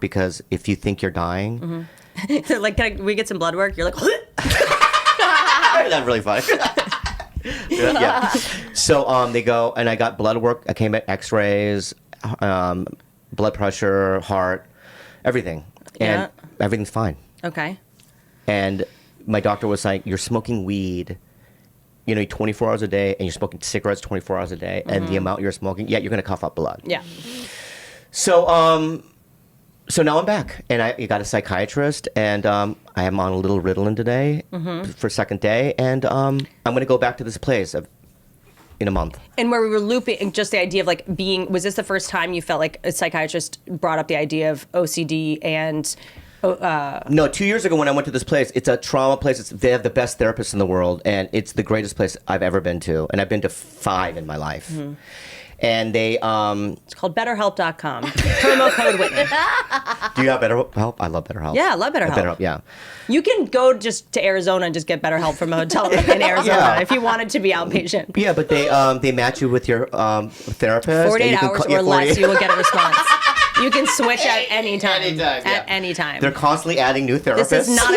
because if you think you're dying, They're like, can we get some blood work? You're like, that's really funny. Yeah. So they go, and I got blood work. I came at X-rays, blood pressure, heart, everything, and everything's fine. okay. And my doctor was like, "You're smoking weed, 24 hours a day, and you're smoking cigarettes 24 hours a day, and the amount you're smoking, you're gonna cough up blood." Yeah. So so now I'm back, and I got a psychiatrist, and I am on a little Ritalin today for second day, and I'm gonna go back to this place in a month. And where we were looping, just the idea of like was this the first time you felt like a psychiatrist brought up the idea of OCD and... No, 2 years ago when I went to this place, it's a trauma place. They have the best therapists in the world, and it's the greatest place I've ever been to. And I've been to 5 in my life. And they... It's called BetterHelp.com. Promo code Whitney. Do you have BetterHelp? I love BetterHelp. Yeah, I love BetterHelp. BetterHelp, yeah. You can go just to Arizona and just get BetterHelp from a hotel in Arizona if you wanted to be outpatient. Yeah, but they match you with your therapist. 48 hours or less, you will get a response. You can switch at any time. At any time. They're constantly adding new therapists. This is not.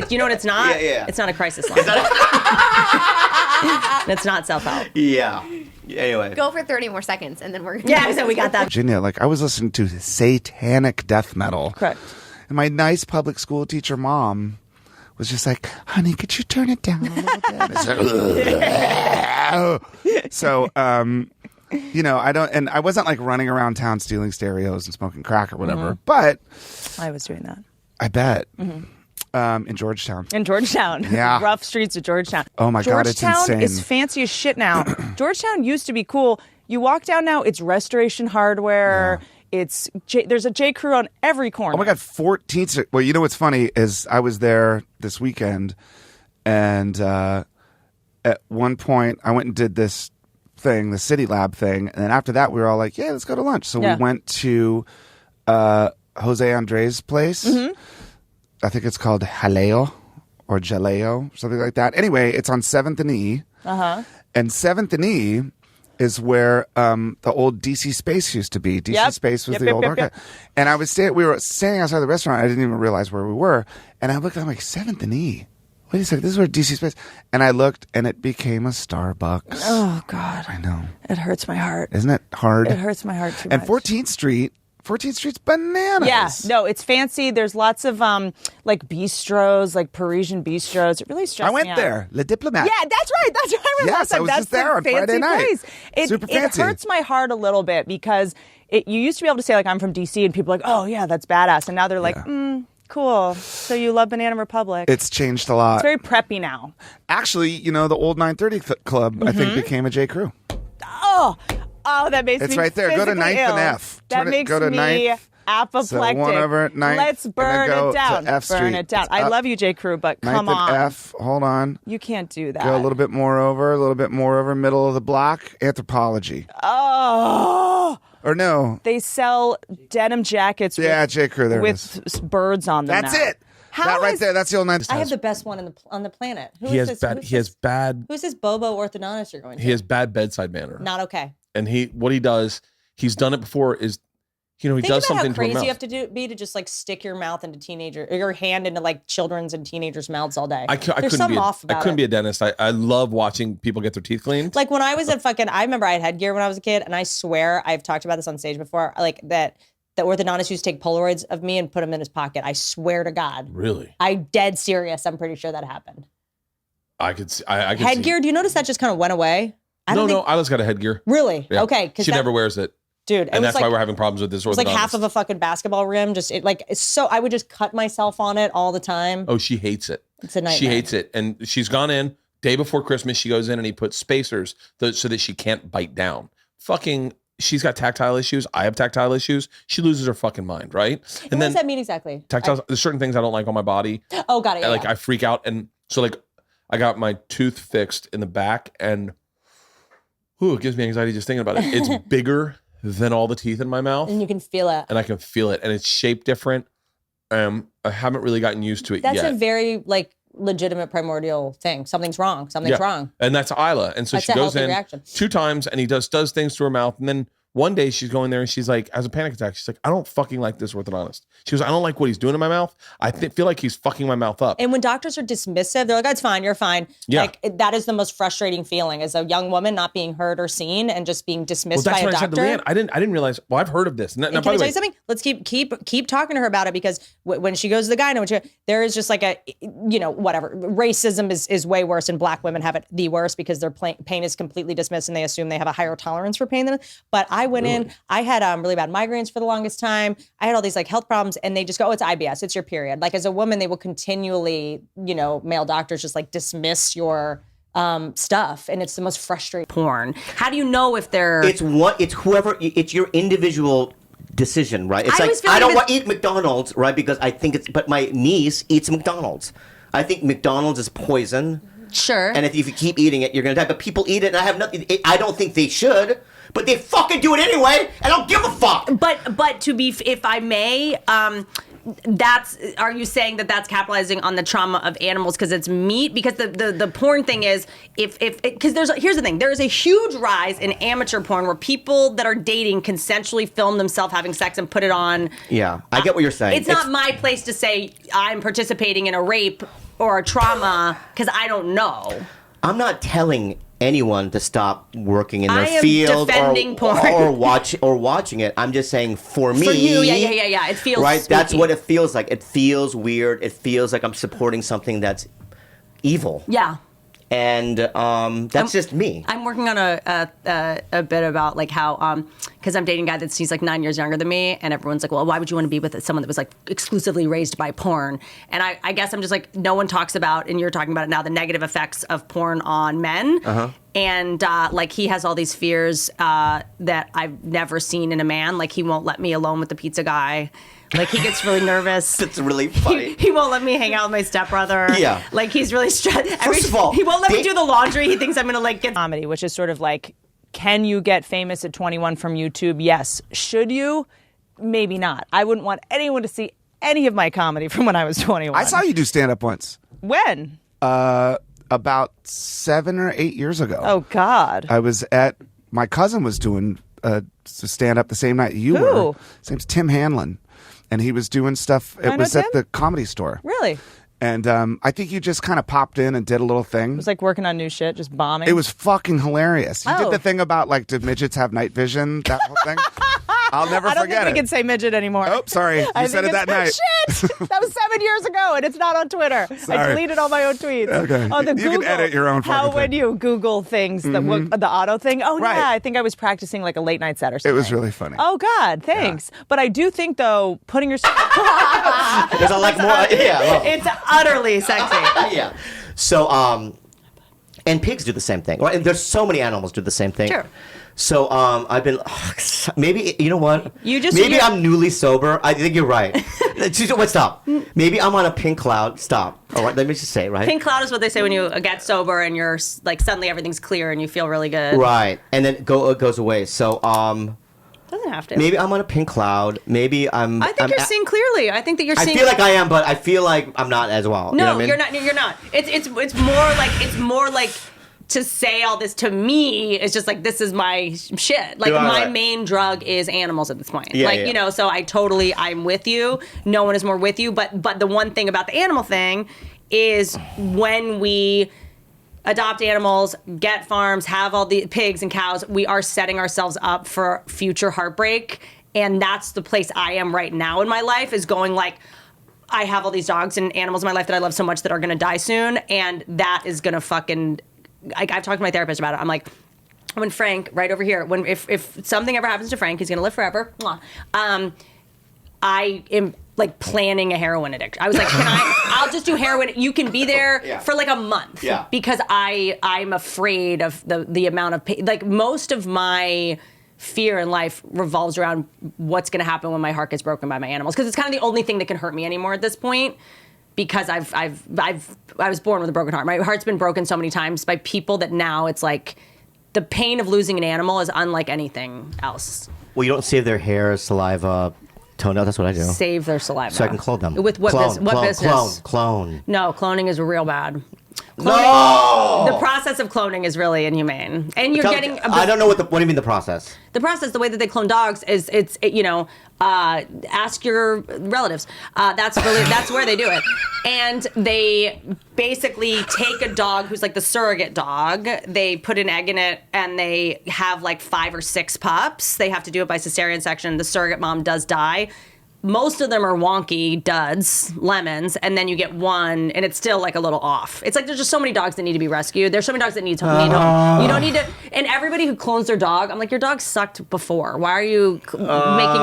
You know what it's not? Yeah. It's not a crisis line. It's not self-help. Yeah. Anyway. Go for 30 more seconds, and then we're gonna... Yeah, so we got that. Virginia, like I was listening to satanic death metal. Correct. And my nice public school teacher mom was just like, honey, could you turn it down a little bit? I said, so, I wasn't like running around town stealing stereos and smoking crack or whatever, but I was doing that. I bet. In Georgetown. In Georgetown. Yeah. Rough streets of Georgetown. Oh my God, it's insane. Georgetown is fancy as shit now. Georgetown used to be cool. You walk down now, it's Restoration Hardware. Yeah. There's a J. Crew on every corner. Oh my God, 14th Street. Well, you know what's funny is I was there this weekend, and at one point I went and did this thing, the City Lab thing, and then after that we were all like, yeah, let's go to lunch. So we went to Jose Andres' place. I think it's called Jaleo or Jaleo, something like that. Anyway, it's on 7th and E. And 7th and E is where the old DC Space used to be. DC Space was the old archive. And we were standing outside the restaurant. I didn't even realize where we were. And I looked, I'm like, 7th and E? Wait a second, this is where DC Space... And I looked, and it became a Starbucks. Oh, God. I know. It hurts my heart. Isn't it hard? It hurts my heart too and much. 14th Street's bananas. Yeah, no, it's fancy. There's lots of like bistros, like Parisian bistros. It really stressed me out. I went there, Le Diplomat. Yeah, that's right. That's right. Yes, I was that's just there on Friday night. Super fancy. It hurts my heart a little bit because you used to be able to say like I'm from DC and people are like, oh yeah, that's badass, and now they're like, cool. So you love Banana Republic. It's changed a lot. It's very preppy now. Actually, the old 930 Club I think became a J. Crew. Oh, that makes me It's right there. Go to 9th ill. and F. That makes go to me 9th. apoplectic. So 1 over 9th. Let's burn go it down. To F Street. Burn it down. I love you, J. Crew, but 9th come on. and F. Hold on. You can't do that. Go a little bit more over, middle of the block. Anthropology. Oh. Or no. They sell denim jackets J. Crew there with birds on them. That's now. it. That right there. That's the old 9th. I have the best one on the planet. He has bad. Who's this Bobo orthodontist you're going to? He has bad bedside manner. Not okay. And what he does, he's done it before. Is he does something to Think his about how crazy mouth. you have to be to just like stick your mouth into your hand into like children's and teenagers' mouths all day. There's something off about it. I couldn't be a dentist. I love watching people get their teeth cleaned. Like when I was I remember I had headgear when I was a kid, and I swear I've talked about this on stage before. Like that the orthodontist used to take Polaroids of me and put them in his pocket. I swear to God. Really? I'm dead serious. I'm pretty sure that happened. I could see. I could headgear. see. Do you notice that just kind of went away? No, Isla's got a headgear. Really? Yeah. Okay. She never wears it. Dude, and that's why we're having problems with this. It was like half of a fucking basketball rim. I would just cut myself on it all the time. Oh, she hates it. It's a nightmare. She hates it. And she's gone in, day before Christmas, she goes in and he puts spacers so that she can't bite down. She's got tactile issues. I have tactile issues. She loses her fucking mind, right? And what does that mean exactly? Tactile, there's certain things I don't like on my body. Oh, got it. Yeah, I freak out. And so I got my tooth fixed in the back and it gives me anxiety just thinking about it. It's bigger than all the teeth in my mouth. And you can feel it. And I can feel it. And it's shaped different. I haven't really gotten used to it yet. That's a very legitimate primordial thing. Something's wrong. Something's wrong. And that's Isla. And so that's she goes in reaction. 2 times and he does things to her mouth. And then One day she's going there and she's like, has a panic attack. She's like, I don't fucking like this orthodontist. She goes, I don't like what he's doing in my mouth. I feel like he's fucking my mouth up. And when doctors are dismissive, they're like, "It's fine, you're fine." Yeah. Like that is the most frustrating feeling as a young woman not being heard or seen and just being dismissed Well, by that's a what I doctor. said to Leanne. I didn't realize. Well, I've heard of this. Now, And by can I the tell way, you something? Let's keep talking to her about it because when she goes to the gyno, there is just like a, whatever. Racism is way worse, and black women have it the worst because their pain is completely dismissed and they assume they have a higher tolerance for pain than. But I went in, I had really bad migraines for the longest time. I had all these like health problems, and they just go, "Oh, it's IBS, it's your period." Like as a woman, they will continually, male doctors just like dismiss your stuff, and it's the most frustrating. Porn. How do you know if they're? It's your individual decision, right? It's I always like feel I like don't want to eat McDonald's, right? Because I think but my niece eats McDonald's. I think McDonald's is poison. Sure. And if you keep eating it, you're gonna die. But people eat it, and I have nothing. I don't think they should, but they fucking do it anyway. I don't give a fuck. But to be, if I may, are you saying that that's capitalizing on the trauma of animals because it's meat? Because the porn thing is because here's the thing, there is a huge rise in amateur porn where people that are dating consensually film themselves having sex and put it on. Yeah, I get what you're saying. It's not my place to say I'm participating in a rape or a trauma because I don't know. I'm not telling anyone to stop working in their I am field defending porn. or watching it. I'm just saying for me. For you, yeah. It feels right. spooky. That's what it feels like. It feels weird. It feels like I'm supporting something that's evil. Yeah. And that's just me. I'm working on a bit about like how because I'm dating a guy he's like 9 years younger than me, and everyone's like, well, why would you want to be with someone that was like exclusively raised by porn? And I guess I'm just like, no one talks about, and you're talking about it now, the negative effects of porn on men. And like he has all these fears that I've never seen in a man. Like he won't let me alone with the pizza guy. Like he gets really nervous. It's really funny. He won't let me hang out with my stepbrother. Yeah. Like he's really stressed. First of all, he won't let me do the laundry. He thinks I'm gonna like get Comedy, which is sort of like, can you get famous at 21 from YouTube? Yes. Should you? Maybe not. I wouldn't want anyone to see any of my comedy from when I was 21. I saw you do stand up once. When? About 7 or 8 years ago. Oh God. I was at, my cousin was doing stand up the same night you were. His name's Tim Hanlon. And he was doing stuff. It was at the Comedy Store. Really? And I think you just kind of popped in and did a little thing. It was like working on new shit, just bombing. It was fucking hilarious. You Oh. did the thing about like, do midgets have night vision? That whole thing. I'll never I don't forget think it. we can say midget anymore. Oh, sorry. You I said think it that it's- night. Shit! That was 7 years ago, and it's not on Twitter. I Sorry. deleted all my own tweets. Okay. Oh, the You can Google, edit your own How fucking when thing. you Google things, the auto thing? Oh, Right. yeah. I think I was practicing like a late night set or It something. was really funny. Oh, God. Thanks. But I do think, though, putting yourself... There's a like more. Yeah. Well, It's utterly sexy. yeah. So, and pigs do the same thing. Right? And there's so many animals do the same thing. Sure. So, I've been maybe you know what? Maybe you're- I'm newly sober. I think you're right. Wait, stop. Maybe I'm on a pink cloud. Stop. All right, let me just say, right? Pink cloud is what they say when you get sober and you're like suddenly everything's clear and you feel really good. Right, and then it goes away. So, Doesn't have to. maybe I'm on a pink cloud. Maybe I'm. I think you're seeing clearly. I think that you're I seeing. feel like I am, but I feel like I'm not as well. No, you know what I mean? you're not. You're not. It's more like to say all this to me is just like this is my shit. Like my main drug is animals at this point. Yeah, like yeah. you know, so I'm with you. No one is more with you. But the one thing about the animal thing is when we adopt animals, get farms, have all the pigs and cows, we are setting ourselves up for future heartbreak. And that's the place I am right now in my life is going like, I have all these dogs and animals in my life that I love so much that are going to die soon. And that is going to fucking, I've talked to my therapist about it. I'm like, when Frank, right over here, if something ever happens to Frank, he's going to live forever. I am like planning a heroin addiction. I was like, I'll just do heroin. You can be there for like a month because I'm afraid of the amount of pain. Like most of my fear in life revolves around what's going to happen when my heart gets broken by my animals. Cause it's kind of the only thing that can hurt me anymore at this point because I was born with a broken heart. My heart's been broken so many times by people that now it's like the pain of losing an animal is unlike anything else. Well, you don't save their hair, saliva, toenail. That's what I do. Save their saliva. So I can clone them. With what, Clone. business? Clone. No, cloning is real bad. No. The process of cloning is really inhumane, and you're getting. I don't know what do you mean the process? The process, the way that they clone dogs is ask your relatives. That's where they do it, and they basically take a dog who's like the surrogate dog. They put an egg in it, and they have like 5 or 6 pups. They have to do it by cesarean section. The surrogate mom does die. Most of them are wonky duds, lemons, and then you get one, and it's still like a little off. It's like there's just so many dogs that need to be rescued. There's so many dogs that need home. You don't need to. And everybody who clones their dog, I'm like, your dog sucked before. Why are you making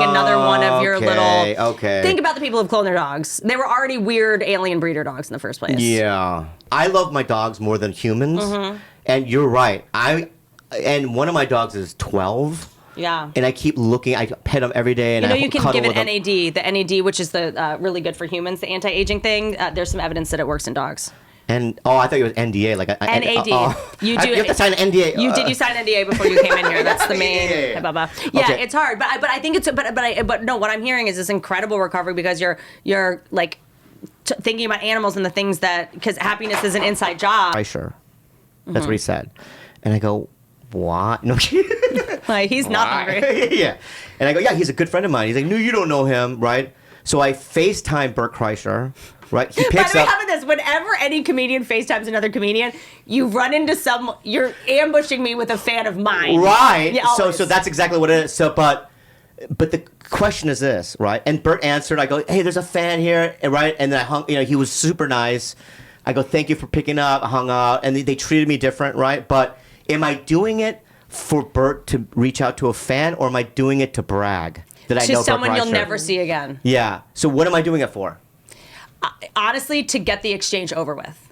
another one of your little? Okay. Think about the people who clone their dogs. They were already weird alien breeder dogs in the first place. Yeah, I love my dogs more than humans, and you're right. And one of my dogs is 12. Yeah. And I keep looking. I pet them every day. And you can give it NAD. The NAD, which is the really good for humans, the anti-aging thing. There's some evidence that it works in dogs. And I thought it was NDA. Like NAD. You have to sign an NDA. You signed an NDA before you came in here. That's the main. Yeah, Okay. it's hard, but I think it's but no. What I'm hearing is this incredible recovery because you're like thinking about animals and the things that because happiness is an inside job. Sure. That's what he said, and I go, what? No. Like, he's not hungry. Yeah. And I go, yeah, he's a good friend of mine. He's like, no, you don't know him, right? So I FaceTime Burr Kreischer, right? He By picks the way, up. how about this? Whenever any comedian FaceTimes another comedian, you run into you're ambushing me with a fan of mine. Right. Yeah, so always. that's exactly what it is. So, but the question is this, right? And Bert answered. I go, hey, there's a fan here, right? And then I hung. He was super nice. I go, thank you for picking up. I hung out, and they treated me different, right? But am I doing it for Bert to reach out to a fan, or am I doing it to brag that I know Bert someone you'll Kreischer? never see again. Yeah. So what am I doing it for? Honestly, to get the exchange over with.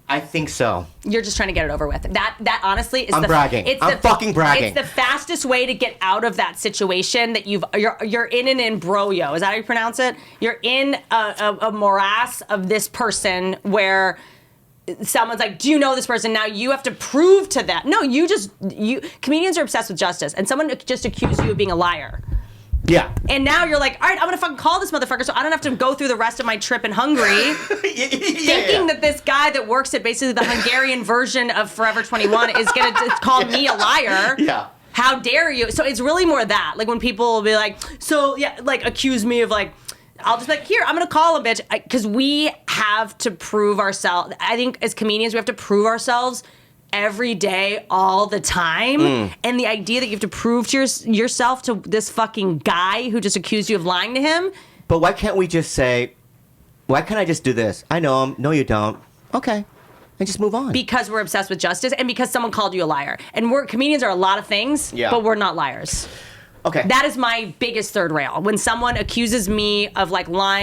I think so. You're just trying to get it over with. That honestly is I'm bragging. I'm fucking bragging. It's the fastest way to get out of that situation that you're in an imbroglio. Is that how you pronounce it? You're in a morass of this person where someone's like, do you know this person? Now you have to prove to them. No, comedians are obsessed with justice, and someone just accused you of being a liar. Yeah. And now you're like, all right, I'm going to fucking call this motherfucker so I don't have to go through the rest of my trip in Hungary thinking that this guy that works at basically the Hungarian version of Forever 21 is going to call me a liar. Yeah. How dare you? So it's really more that. Like when people will be like, accuse me of like, I'll just be like, here, I'm going to call a bitch. Because we have to prove ourselves. I think as comedians, we have to prove ourselves every day, all the time. And the idea that you have to prove to yourself to this fucking guy who just accused you of lying to him. But why can't we just say, why can't I just do this? I know him. No, you don't. Okay. And just move on. Because we're obsessed with justice and because someone called you a liar. And comedians are a lot of things, but we're not liars. Okay. That is my biggest third rail. When someone accuses me of like lying